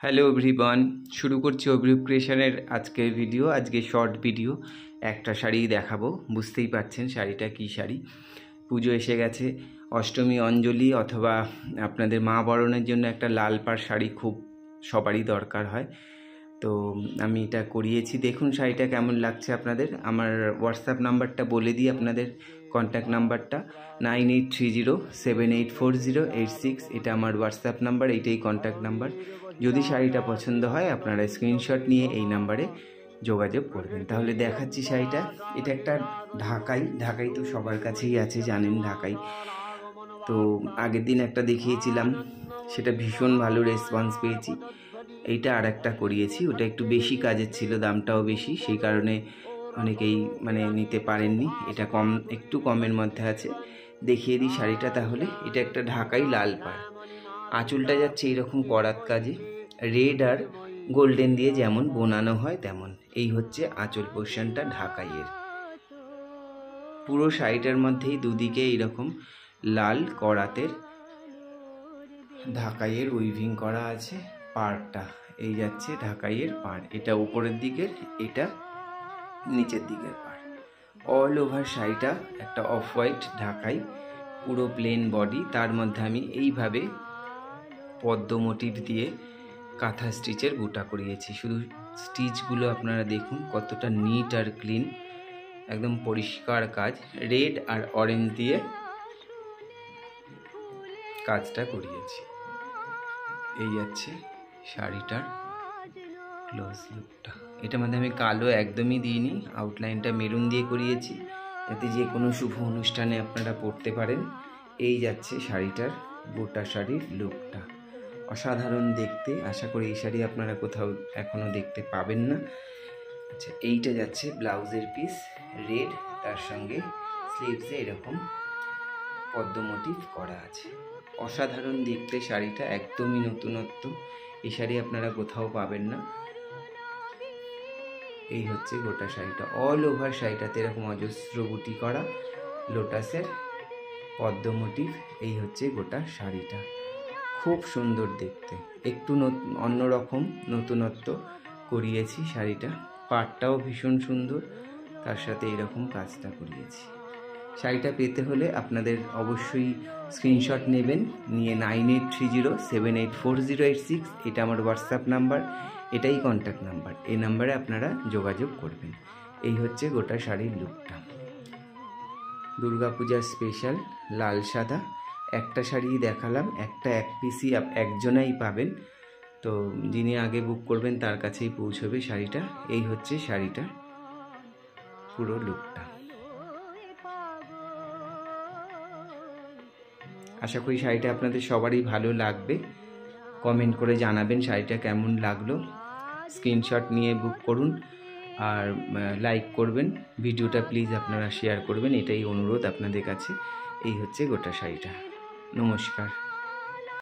Hello everyone, শুরু করছি অভিরূপ ক্রিয়েশনের আজকের ভিডিও। আজকে শর্ট ভিডিও, একটা শাড়ি দেখাবো। বুঝতেই পারছেন শাড়িটা কী শাড়ি। পুজো এসে গেছে, অষ্টমী অঞ্জলি অথবা আপনাদের মা বরণের জন্য একটা লাল পাড় শাড়ি খুব সবারই দরকার হয়। তো আমি এটা করিয়েছি, দেখুন শাড়িটা কেমন লাগছে আপনাদের। আমার হোয়াটসঅ্যাপ নাম্বারটা বলে দিই, আপনাদের কন্ট্যাক্ট নাম্বারটা 9830784086। এটা আমার হোয়াটসঅ্যাপ নাম্বার, এইটাই কন্ট্যাক্ট নাম্বার। যদি শাড়িটা পছন্দ হয় আপনারা স্ক্রিনশট নিয়ে এই নাম্বারে যোগাযোগ করবেন। তাহলে দেখাচ্ছি শাড়িটা। এটা একটা ঢাকাই তো সবার কাছেই আছে, জানেন ঢাকাই। তো আগের দিন একটা দেখিয়েছিলাম, সেটা ভীষণ ভালো রেসপন্স পেয়েছি। এইটা আর একটা করিয়েছি, ওটা একটু বেশি কাজের ছিল, দামটাও বেশি, সেই কারণে অনেকেই নিতে পারেননি। এটা একটু কমের মধ্যে আছে। দেখিয়ে দিই শাড়িটা তাহলে। এটা একটা ঢাকাই লাল পাড়, আঁচলটা যাচ্ছে এইরকম করাত কাজে, রেড আর গোল্ডেন দিয়ে যেমন বোনানো হয় তেমন। এই হচ্ছে আঁচল পোর্শনটা ঢাকাইয়ের। পুরো শাড়িটার মধ্যেই দুদিকে এইরকম লাল করাতের ঢাকাইয়ের উইভিং করা আছে। পাড়টা এই যাচ্ছে ঢাকাইয়ের পাড়, এটা উপরের দিকের, এটা নিচের দিকের পাড়। অল ওভার শাড়িটা একটা অফ হোয়াইট ঢাকাই, পুরো প্লেন বডি। তার মধ্যে আমি এইভাবে পদ্ম মোটিভ দিয়ে কাঁথা স্টিচের বুটা করিয়েছি। শুধু স্টিচগুলো আপনারা দেখুন কতটা নিট আর ক্লিন, একদম পরিষ্কার কাজ। রেড আর অরেঞ্জ দিয়ে কাজটা করিয়েছি। এই যাচ্ছে শাড়িটার ক্লোজ লুকটা। এটার মধ্যে আমি কালো একদমই দিইনি, আউটলাইনটা মেরুন দিয়ে করিয়েছি, যাতে যে কোনো শুভ অনুষ্ঠানে আপনারা পরতে পারেন। এই যাচ্ছে শাড়িটার গোটা শাড়ির লুকটা, অসাধারণ দেখতে। আশা করি এই শাড়ি আপনারা কোথাও এখনও দেখতে পাবেন না। আচ্ছা, এইটা যাচ্ছে ব্লাউজের পিস, রেড, তার সঙ্গে স্লিভসে এরকম পদ্ম মোটিভ করা আছে। অসাধারণ দেখতে শাড়িটা, একদমই নতুনত্ব। এই শাড়ি আপনারা কোথাও পাবেন না। এই হচ্ছে গোটা শাড়িটা। অল ওভার শাড়িটাতে এরকম অজস্র বুটি করা লোটাসের পদ্ম মোটিভ। এই হচ্ছে গোটা শাড়িটা, খুব সুন্দর দেখতে। একটু অন্যরকম নতুনত্ব করিয়েছি শাড়িটা। পাড়টাও ভীষণ সুন্দর, তার সাথে এরকম কাজটা করিয়েছি। শাড়িটা পেতে হলে আপনাদের অবশ্যই স্ক্রিনশট নেবেন, নিয়ে 9830784086, এটা আমার হোয়াটসঅ্যাপ নাম্বার, এটাই কন্ট্যাক্ট নাম্বার। এই নাম্বারে আপনারা যোগাযোগ করবেন। এই হচ্ছে গোটা শাড়ির লুকটা। দুর্গাপূজার স্পেশাল লাল সাদা একটা শাড়ি দেখালাম, একটা এক পিসই একজনাই পাবেন। তো যিনি আগে বুক করবেন তার কাছেই পৌঁছবে শাড়িটা। এই হচ্ছে শাড়িটা পুরো লুকটা। আশা করি শাড়িটা আপনাদের সবারই ভালো লাগবে। কমেন্ট করে জানাবেন শাড়িটা কেমন লাগলো। স্ক্রিনশট নিয়ে বুক করুন আর লাইক করবেন ভিডিওটা, প্লিজ আপনারা শেয়ার করবেন, এটাই অনুরোধ আপনাদের কাছে। এই হচ্ছে গোটা শাড়িটা। নমস্কার।